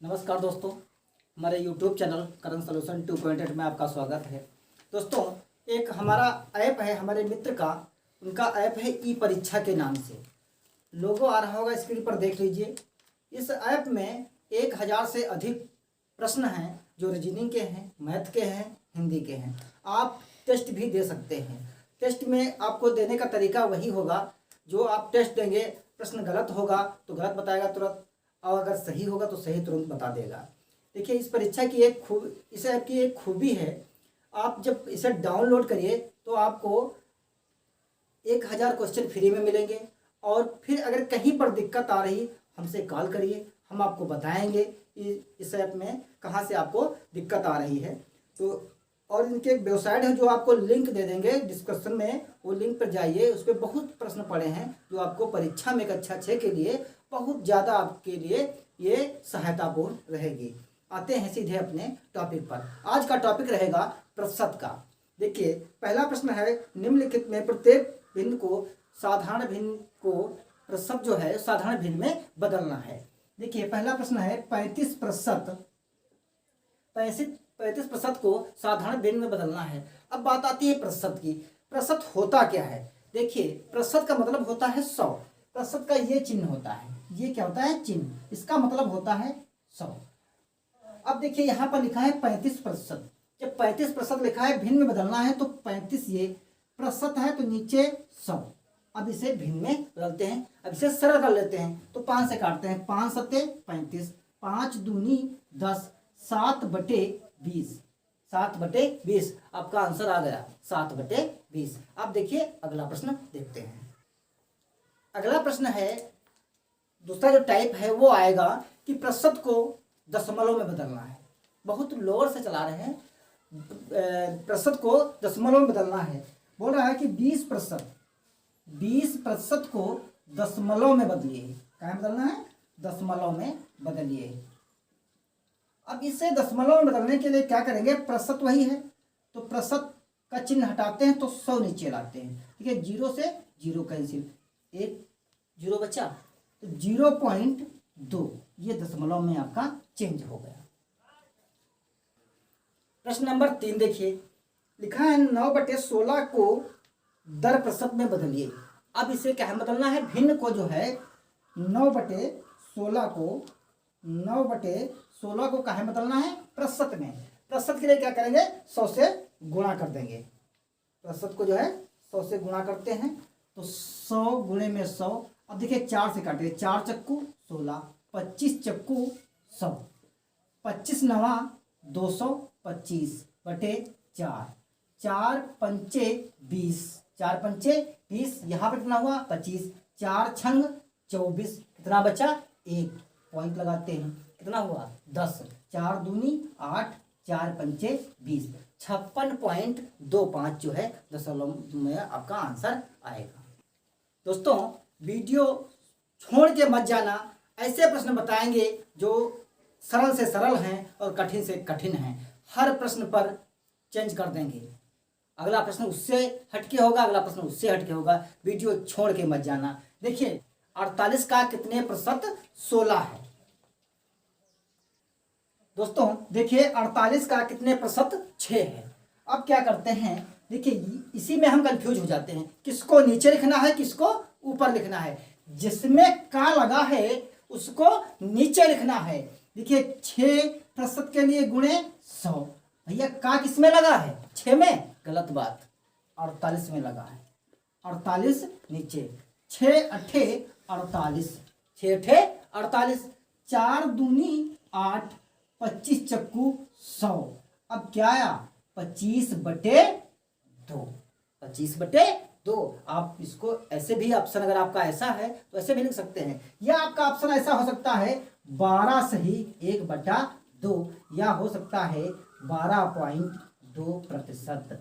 नमस्कार दोस्तों, हमारे YouTube चैनल करण सॉल्यूशन 2.8 में आपका स्वागत है। दोस्तों, एक हमारा ऐप है हमारे मित्र का, उनका ऐप है ई परीक्षा के नाम से। लोगो आ रहा होगा, स्क्रीन पर देख लीजिए। इस ऐप में 1000 से अधिक प्रश्न हैं जो रीजनिंग के हैं, मैथ के हैं, हिंदी के हैं। आप टेस्ट भी दे सकते हैं। टेस्ट में आपको देने का तरीका वही होगा जो आप टेस्ट देंगे। प्रश्न गलत होगा तो गलत बताएगा तुरंत, और अगर सही होगा तो सही तुरंत बता देगा। देखिए, इस परीक्षा की इस ऐप की एक खूबी है। आप जब इसे डाउनलोड करिए तो आपको 1000 क्वेश्चन फ्री में मिलेंगे। और फिर अगर कहीं पर दिक्कत आ रही, हमसे कॉल करिए, हम आपको बताएंगे इस ऐप में कहाँ से आपको दिक्कत आ रही है। तो और इनके एक वेबसाइट है जो आपको लिंक दे देंगे डिस्क्रिप्शन में, वो लिंक पर जाइए। उस पर बहुत प्रश्न पड़े हैं जो आपको परीक्षा में कक्षा 6 के लिए बहुत ज़्यादा आपके लिए ये सहायतापूर्ण रहेगी। आते हैं सीधे अपने टॉपिक पर। आज का टॉपिक रहेगा प्रतिशत का। देखिए, पहला प्रश्न है, निम्नलिखित में प्रत्येक भिन्न को साधारण भिन्न को प्रतिशत जो है साधारण भिन्न में बदलना है। देखिए, पहला प्रश्न है 35% को साधारण भिन्न में बदलना है। अब बात आती है प्रतिशत की। प्रतिशत होता क्या है? देखिए, प्रतिशत का मतलब होता है 100। प्रतिशत का ये चिन्ह होता है, ये क्या होता है? चिन्ह। इसका मतलब होता है 100। अब देखिए, यहाँ पर लिखा है 35%। जब 35% लिखा है, भिन्न में बदलना है, तो 35 ये प्रतिशत है तो नीचे 100। अब इसे भिन्न में बदलते हैं। अब इसे सरल कर लेते हैं तो 5 से काटते हैं। 5 सत्ते 35, 5 दूनी 10, 7/20। 7/20 आपका आंसर आ गया, 7/20। अब देखिए, अगला प्रश्न देखते हैं। अगला प्रश्न है, दूसरा जो टाइप है वो आएगा कि प्रतिशत को दशमलव में बदलना है। बहुत लोअर से चला रहे हैं। प्रतिशत को दशमलव में बदलना है। बोल रहा है कि 20% को दशमलव में बदलिए। क्या बदलना है? दशमलव में बदलिए। अब इसे दशमलव में बदलने के लिए क्या करेंगे? प्रतिशत वही है तो प्रतिशत का चिन्ह हटाते हैं तो 100 नीचे लाते हैं। ठीक है, 0 से 0 कैंसिल, एक 0 बचा तो 0.2 ये दशमलव में आपका चेंज हो गया। प्रश्न नंबर 3 देखिए, लिखा है 9/16 को दर प्रतिशत में बदलिए। अब इसे क्या है बदलना है? भिन्न को जो है 9/16 को क्या है बदलना है? प्रतिशत में। प्रतिशत के लिए क्या करेंगे? 100 से गुणा कर देंगे। प्रतिशत को जो है 100 से गुणा करते हैं तो 100 गुणे में 100। अब देखिए, 4 से काटिए। 4 चक्कू 16, 25 चक्कू 100, 25 नवा 225/4, 4 पंचे 20, 4 पंचे 20। यहाँ पर कितना हुआ? 25, 4 छंग 24, कितना बचा? 1 पॉइंट लगाते हैं, कितना हुआ? 10, 4 दूनी 8, 4 पंचे 20, 56.25 जो है दशमलव में आपका आंसर आएगा। दोस्तों, वीडियो छोड़ के मत जाना। ऐसे प्रश्न बताएंगे जो सरल से सरल हैं और कठिन से कठिन हैं। हर प्रश्न पर चेंज कर देंगे। अगला प्रश्न उससे हटके होगा, अगला प्रश्न उससे हटके होगा। वीडियो छोड़ के मत जाना। देखिए, 48 का कितने प्रतिशत 16 है? दोस्तों देखिए, 48 का कितने प्रतिशत 6 है। अब क्या करते हैं? देखिए, इसी में हम कंफ्यूज हो जाते हैं, किसको नीचे लिखना है, किसको ऊपर लिखना है। जिसमें का लगा है उसको नीचे लिखना है। देखिए, 6% के लिए गुणे 100। भैया, का किस में लगा है? 6 में? गलत बात, 48 में लगा है। 48 नीचे। 6 अठे 48, 6 अठे 48, 4 दूनी 8, 25 चक्कू 100। अब क्या आया? 25/2। 25/2। आप इसको ऐसे भी, ऑप्शन अगर आपका ऐसा है तो ऐसे भी लिख सकते हैं, या आपका ऑप्शन ऐसा हो सकता है 12 सही 1/2, या हो सकता है 12.2%।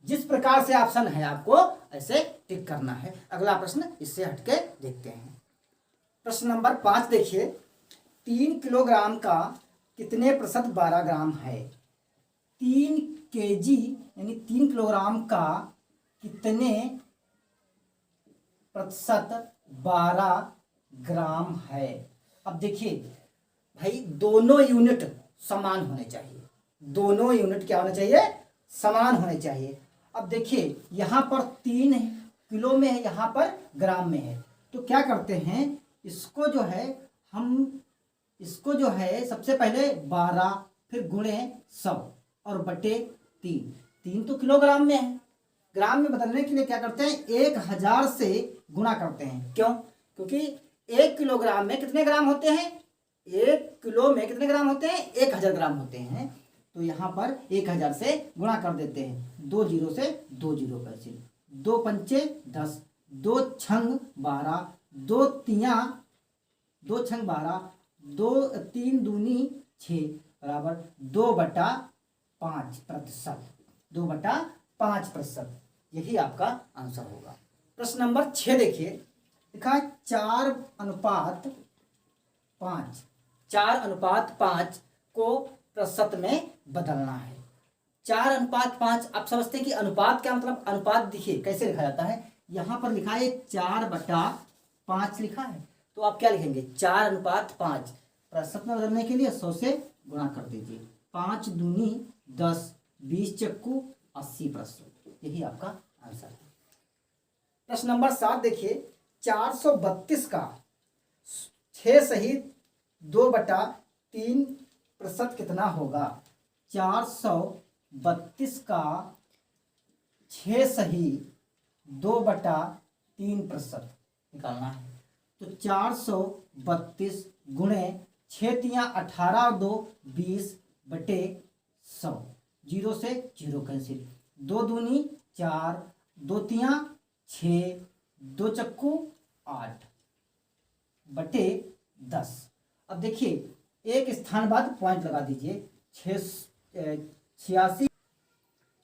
जिस प्रकार से ऑप्शन है आपको ऐसे टिक करना है। अगला प्रश्न इससे हटके देखते हैं। प्रश्न नंबर 5 देखिए, 3 किलोग्राम का कितने प्रतिशत 12 ग्राम है? 3 kg यानी 3 किलोग्राम का कितने प्रतिशत 12 ग्राम है? अब देखिए भाई दोनों यूनिट समान होने चाहिए, दोनों यूनिट क्या होने चाहिए, समान होने चाहिए। अब देखिए यहाँ पर 3 किलो में है, यहाँ पर ग्राम में है, तो क्या करते हैं इसको जो है हम इसको जो है सबसे पहले 12 फिर गुणे 100 और बटे 3, 3 तो किलोग्राम में है, ग्राम में बदलने के लिए क्या करते हैं 1000 से गुणा करते हैं। क्यों? क्योंकि 1 किलोग्राम में कितने ग्राम होते हैं, 1 किलो में कितने ग्राम होते हैं, 1000 ग्राम होते हैं। तो यहाँ पर 1000 से गुणा कर देते हैं, 2 जीरो से 2 जीरो कैंसिल, 2 पंचे 10, 2 छंग 12, 2 छंग 12, 2 3 दूनी 6 बराबर 2/5%, 2/5%। यही आपका आंसर होगा। प्रश्न नंबर 6 देखिए, लिखा है 4:5, 4:5 को प्रतिशत में बदलना है। 4:5 आप समझते हैं कि अनुपात क्या मतलब, अनुपात देखिए कैसे लिखा जाता है, यहाँ पर लिखा है 4/5 लिखा है, तो आप क्या लिखेंगे 4:5, प्रतिशत में बदलने के लिए 100 से गुणा कर दीजिए, 5 दूनी 10, 20 चक्कू 80%, यही आपका आंसर है। प्रश्न नंबर 7 देखिए, 432 का 6 सहित 2/3% कितना होगा। 432 का 6 सहित 2/3% निकालना है, तो 432 गुणे 6 तियाँ 18 और 2 20 बटे 100, 0 से 0 कैंसिल, 2 दूनी 4, 2 तियाँ 6, 2 चक्कू 8 बटे 10। अब देखिए एक स्थान बाद पॉइंट लगा दीजिए, 86।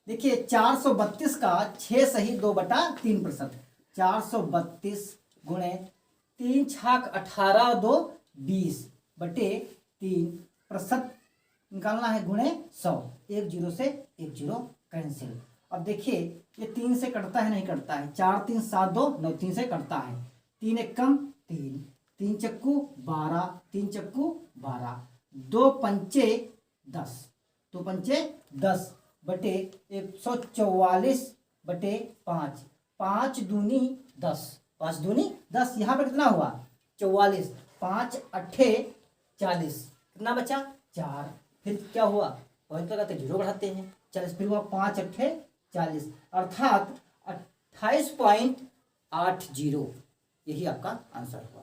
देखिए 432 का 6 सही 2/3%, 432 गुणे 3 छाक 18 2 20 बटे 3% निकालना है, गुणे 100, 1 जीरो से 1 जीरो कैंसिल। अब देखिए ये 3 से कटता है, नहीं कटता है, 4 3 7 2 9, 3 से कटता है, 3 एक कम 3, 3 चक्कू 12, 3 चक्कू 12, 2 पंचे 10, 2 पंचे 10 बटे 144 बटे 5, 5 दूनी 10, 5 दूनी 10, यहाँ पर कितना हुआ 44, 5 अट्ठे 40, कितना बचा 4, फिर क्या हुआ पॉइंट लगाते 0 बढ़ाते हैं 40, फिर हुआ 5 अट्ठे 40, अर्थात 28.80, यही आपका आंसर हुआ।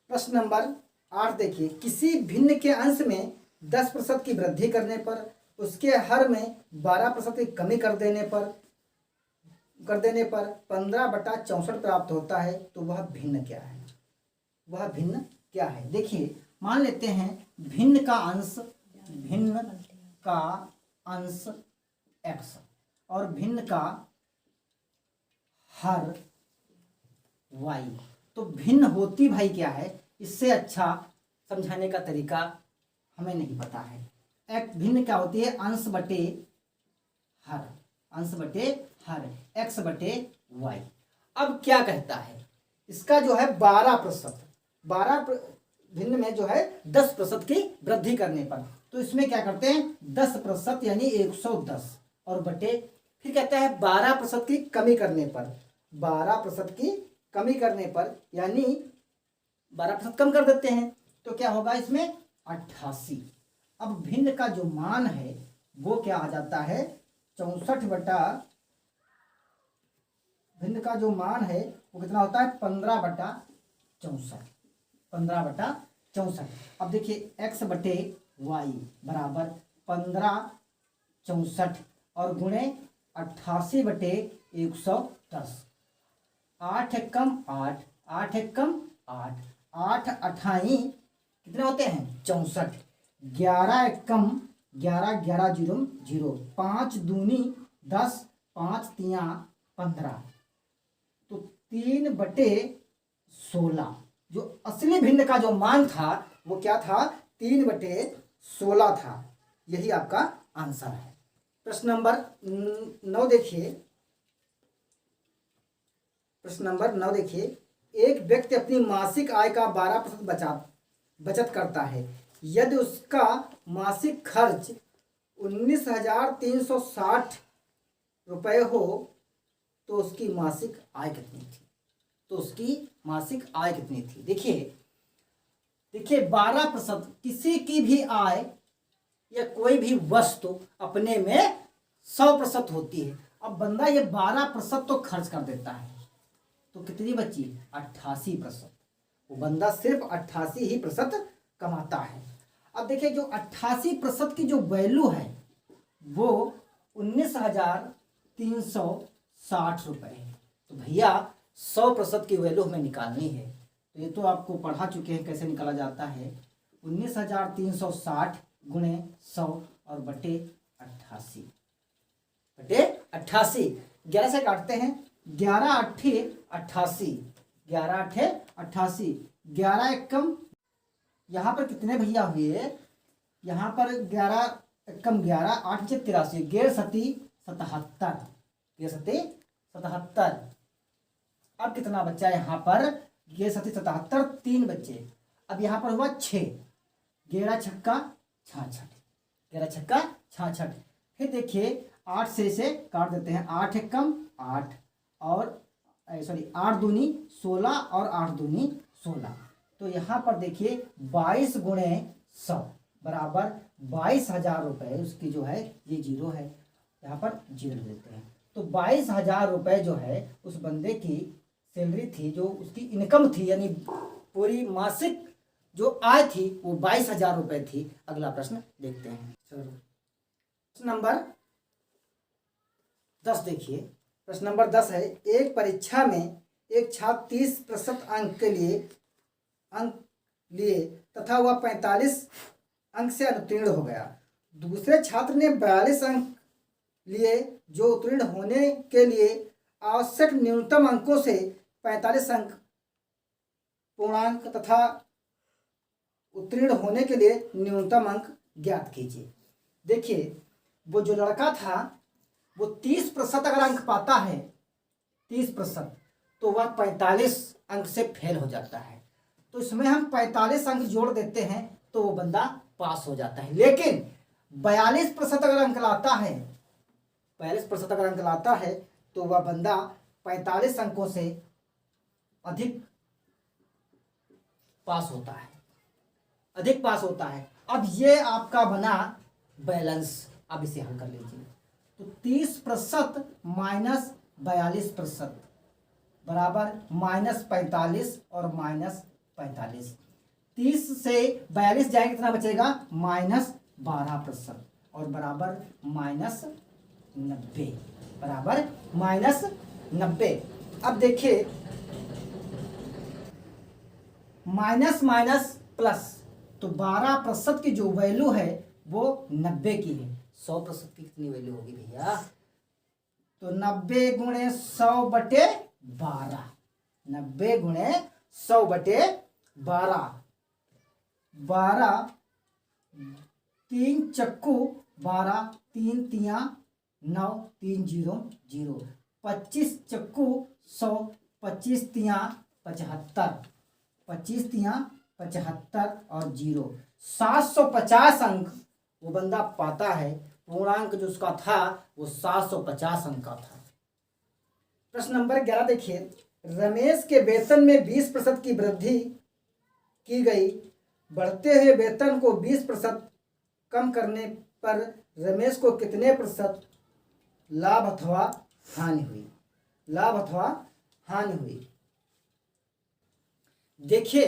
प्रश्न नंबर 8 देखिए, किसी भिन्न के अंश में 10% की वृद्धि करने पर उसके हर में 12% की कमी कर देने पर 15/64 प्राप्त होता है, तो वह भिन्न क्या है, वह भिन्न क्या है। देखिए मान लेते हैं भिन्न का अंश x और भिन्न का हर y, तो भिन्न होती भाई क्या है, इससे अच्छा समझाने का तरीका हमें नहीं पता है। एक भिन्न क्या होती है, अंश बटे हर, x बटे y। अब क्या कहता है, इसका जो है 12%, 12 भिन्न में जो है 10% की वृद्धि करने पर, तो इसमें क्या करते हैं 10% यानी 110 और बटे, फिर कहता है 12% की कमी करने पर, 12% की कमी करने पर यानी 12% कम कर देते हैं, तो क्या होगा इसमें 88। अब भिन्न का जो मान है वो क्या आ जाता है 64 भिन्न का जो मान है वो कितना होता है 15/64। अब देखिए x बटे y बराबर 15/64 और गुणे 88 बटे 110, 8 एक कम 8, 8 एक कम 8, 8 अठाई कितने होते हैं 64, 11 एक कम 11, 11 जीरो 0, 5 दूनी 10, 5 तियाँ 15, तो 3/16। जो असली भिन्न का जो मान था वो क्या था 3/16 था, यही आपका आंसर है। प्रश्न नंबर 9 देखिए, प्रश्न नंबर 9 देखिए, एक व्यक्ति अपनी मासिक आय का 12% बचत करता है। यदि उसका मासिक खर्च 19,360 रुपये हो तो उसकी मासिक आय कितनी थी? तो उसकी मासिक आय कितनी थी? देखिए 12% किसी की भी आय या कोई भी वस्तु अपने में 100% होती है। अब बंदा ये 12% तो खर्च कर देता है, तो कितनी बची? 88%। वो बंदा सिर्फ 88% कमाता है। अब देखिए जो 88% की जो वैल्यू है वो 19,360 रुपये है। तो भैया 100% की वैल्यू हमें निकालनी है। तो ये तो आपको पढ़ा चुके हैं कैसे निकाला जाता है। 19,360 गुणे 100 और बटे 88 11 से काटते हैं। 11 अट्ठे 88, 11 अट्ठे 88, 11 एकम, यहाँ पर कितने भैया हुए? यहाँ पर 11 एकम 11, 8 × 83, 11 सती 77, 11 सती 77। अब कितना बच्चा यहाँ पर? 11 सती 77, 3 बच्चे। अब यहाँ पर हुआ 6, 11 छक्का 66, 11 छक्का 66। फिर देखिए 8 से काट देते हैं। 8 एकम 8 और 8 दूनी 16 और 8 दूनी 16। तो यहाँ पर देखिए 22 गुणे 100 बराबर 22,000 रुपये। उसकी जो है ये जीरो है, यहाँ पर जीरो देते हैं। तो 22,000 रुपये जो है उस बंदे की सैलरी थी, जो उसकी इनकम थी, यानी पूरी मासिक जो आय थी वो 22,000 रुपये थी। अगला प्रश्न देखते हैं। प्रश्न नंबर 10 देखिए। प्रश्न नंबर 10 है, एक परीक्षा में एक छात्र 30% अंक लिए तथा वह 45 अंक से अनुत्तीर्ण हो गया। दूसरे छात्र ने 42 अंक लिए जो उत्तीर्ण होने के लिए आवश्यक न्यूनतम अंकों से 45 अंक पूर्णांक तथा उत्तीर्ण होने के लिए न्यूनतम अंक ज्ञात कीजिए। देखिए वो जो लड़का था वो 30% अगर अंक पाता है, 30%, तो वह 45 अंक से फेल हो जाता है। तो इसमें हम 45 अंक जोड़ देते हैं तो वो बंदा पास हो जाता है। लेकिन 42% अगर अंक लाता है, 42% अगर अंक लाता है तो वह बंदा 45 अंकों से अधिक पास होता है, अधिक पास होता है। अब ये आपका बना बैलेंस। अब इसे हल कर लीजिए। तो 30% माइनस 42% बराबर -45 और -45। 30 से 42 जाएगा कितना बचेगा? -12% और बराबर -90, बराबर -90। अब देखिए माइनस माइनस प्लस, तो 12% की जो वैल्यू है वो 90 की है। 100% की कितनी वैल्यू होगी भैया? तो 90 गुणे 100 बटे 12, 90 गुणे 100 बटे 12, 12 3 चक्कू 12, 3 तिया 9, 3 0 0, 25 चक्कू 100, 25 तिया 75, 25 तिया 75 और 0, 750 अंक वो बंदा पाता है। पूर्णांक जो उसका था वो 750 अंक का था। प्रश्न नंबर 11 देखिए। रमेश के वेतन में 20% की वृद्धि की गई। बढ़ते हुए वेतन को 20% कम करने पर रमेश को कितने प्रतिशत लाभ अथवा हानि हुई? लाभ अथवा हानि हुई। देखिए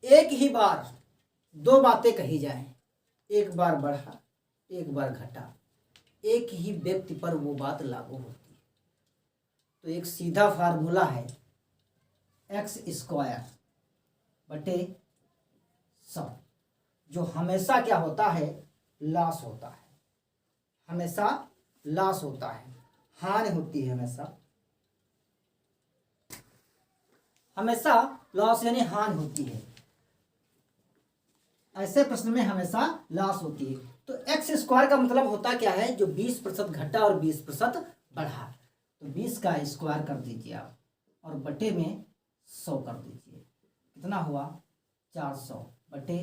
एक ही बार दो बातें कही जाएं, एक बार बढ़ा एक बार घटा, एक ही व्यक्ति पर वो बात लागू होती है। तो एक सीधा फार्मूला है x² बटे 100, जो हमेशा क्या होता है? लॉस होता है, हमेशा लॉस होता है, हानि होती है हमेशा, हमेशा लॉस यानी हानि होती है। ऐसे प्रश्न में हमेशा लॉस होती है। तो x² का मतलब होता क्या है? जो 20% घटा और 20% बढ़ा। तो 20 का स्क्वायर कर दीजिए आप और बटे में 100 कर दीजिए। कितना हुआ? 400 बटे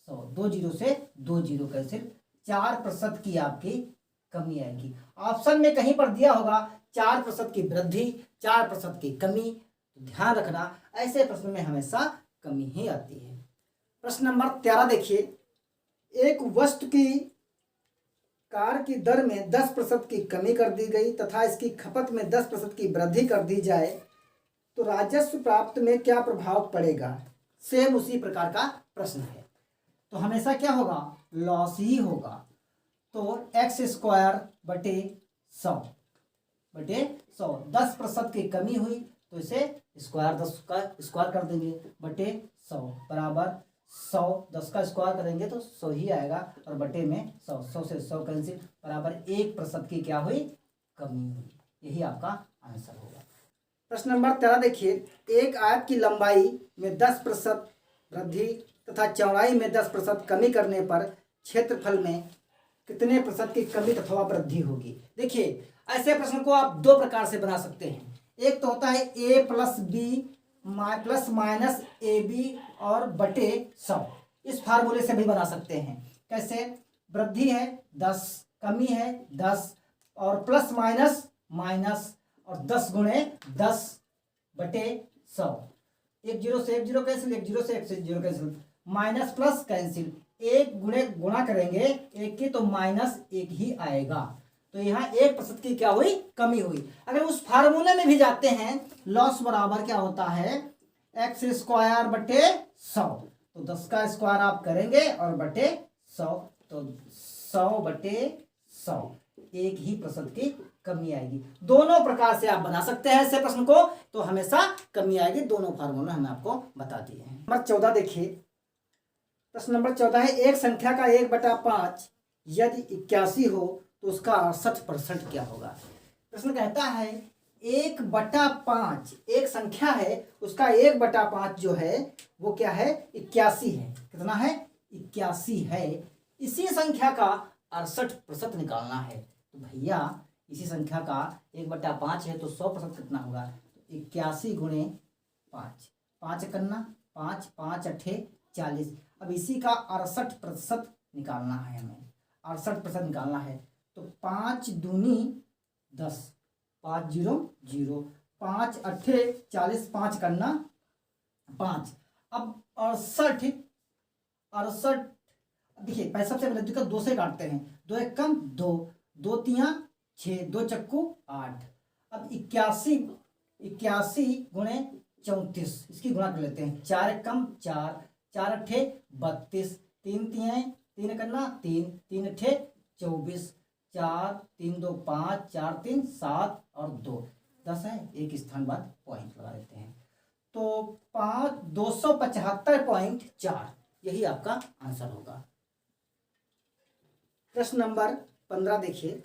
100, 2 जीरो से 2 जीरो कैंसिल, 4% की आपकी कमी आएगी। ऑप्शन में कहीं पर दिया होगा 4% की वृद्धि, 4% की कमी, तो ध्यान रखना ऐसे प्रश्न में हमेशा कमी ही आती है। प्रश्न नंबर 13 देखिए, एक वस्तु की कार की दर में 10% की कमी कर दी गई तथा इसकी खपत में 10% की वृद्धि कर दी जाए तो राजस्व प्राप्त में क्या प्रभाव पड़ेगा। सेम उसी प्रकार का प्रश्न है, तो हमेशा क्या होगा, लॉस ही होगा। तो एक्स स्क्वायर बटे 100 बटे 100, 10% की कमी हुई तो इसे स्क्वायर, 10 का स्क्वायर कर देंगे, बटे 100 बराबर 100, 10 का स्क्वायर करेंगे तो 100 ही आएगा, और बटे में 100, 100 से 100 कैंसिल, बराबर 1% की क्या हुई, कमी हुई। यही आपका आंसर होगा। प्रश्न नंबर 13 देखिए, एक आयत की लंबाई में 10% वृद्धि तथा चौड़ाई में 10% कमी करने पर क्षेत्रफल में कितने प्रतिशत की कमी अथवा वृद्धि होगी। देखिए, ऐसे प्रश्न को आप दो प्रकार से बना सकते हैं। एक तो होता है a plus B plus minus A B और बटे 100, इस फार्मूले से भी बना सकते हैं। कैसे, वृद्धि है 10, कमी है 10, और प्लस माइनस माइनस, और 10 गुणे 10 बटे 100, 1 जीरो से 1 जीरो कैंसिल, 1 जीरो से 1 zero cancel, minus plus cancel, 1 गुणे गुणा करेंगे 1 की तो माइनस 1 ही आएगा। तो यहाँ 1% की क्या हुई, कमी हुई। अगर उस फार्मूले में भी जाते हैं, लॉस बराबर क्या होता है, एक्स स्क्वायर बटे 100, तो 10 का स्क्वायर आप करेंगे और बटे 100, तो 100 बटे 100, 1% की कमी आएगी। दोनों प्रकार से आप बना सकते हैं ऐसे प्रश्न को, तो हमेशा कमी आएगी। दोनों फार्मूला हमने आपको बता दिए हैं। नंबर 14 देखिए, प्रश्न नंबर 14 है, एक संख्या का 1/5 यदि 81 हो तो उसका 68% क्या होगा। प्रश्न कहता है 1/5 एक संख्या है, उसका 1/5 जो है वो क्या है, 81 है। कितना है, 81 है। इसी संख्या का 68% निकालना है। तो भैया इसी संख्या का 1/5 है तो 100% कितना होगा, तो 81 गुणे 5, 5 करना 5, 5 अट्ठे 40। अब इसी का 68% निकालना है, हमें 68% निकालना है। तो 5 दूनी 10, 5 जीरो जीरो, 5 अट्ठे 40, 5 करना 5। अब 68 देखिए, पैसा सबसे पहले दिक्कत 2 से काटते हैं, 2 एक कम 2, 2 तिया 6, 2 चक्कू 8। अब 81 गुणे 34, इसकी गुणा कर लेते हैं, 4 एक कम 4, 4 अट्ठे 32, 3 तियाएं 3 करना 3, 3 अट्ठे 24, 4 3 2 5, 4 3 7 और 2 10 है, एक स्थान बाद पॉइंट लगा देते हैं। तो 275.4 यही आपका आंसर होगा। प्रश्न नंबर 15 देखिए,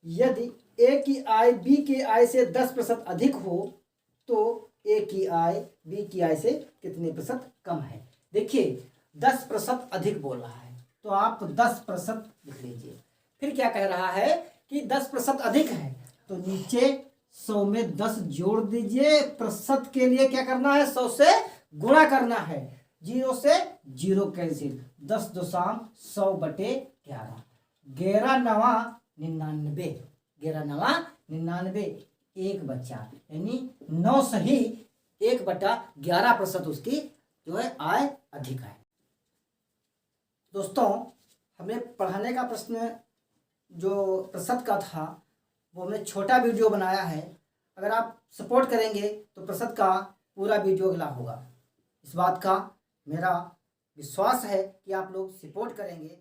यदि ए की आय बी की आय से 10% अधिक हो तो ए की आय बी की आय से कितने प्रतिशत कम है। देखिए 10% अधिक बोल रहा है तो आप 10% लिख लीजिए। फिर क्या कह रहा है कि 10% अधिक है तो नीचे 100 में 10 जोड़ दीजिए। प्रतिशत के लिए क्या करना है, 100 से गुणा करना है, 0 से 0 कैंसिल, 10 दो शाम 100 बटे 11, 11 नवा 99, 11 नवा 99, 1 बचा, यानी 9 सही 1/11% उसकी जो है आय अधिक है। दोस्तों, हमने पढ़ाने का प्रश्न जो प्रतिशत का था वो हमने छोटा वीडियो बनाया है। अगर आप सपोर्ट करेंगे तो प्रतिशत का पूरा वीडियो अगला होगा। इस बात का मेरा विश्वास है कि आप लोग सपोर्ट करेंगे।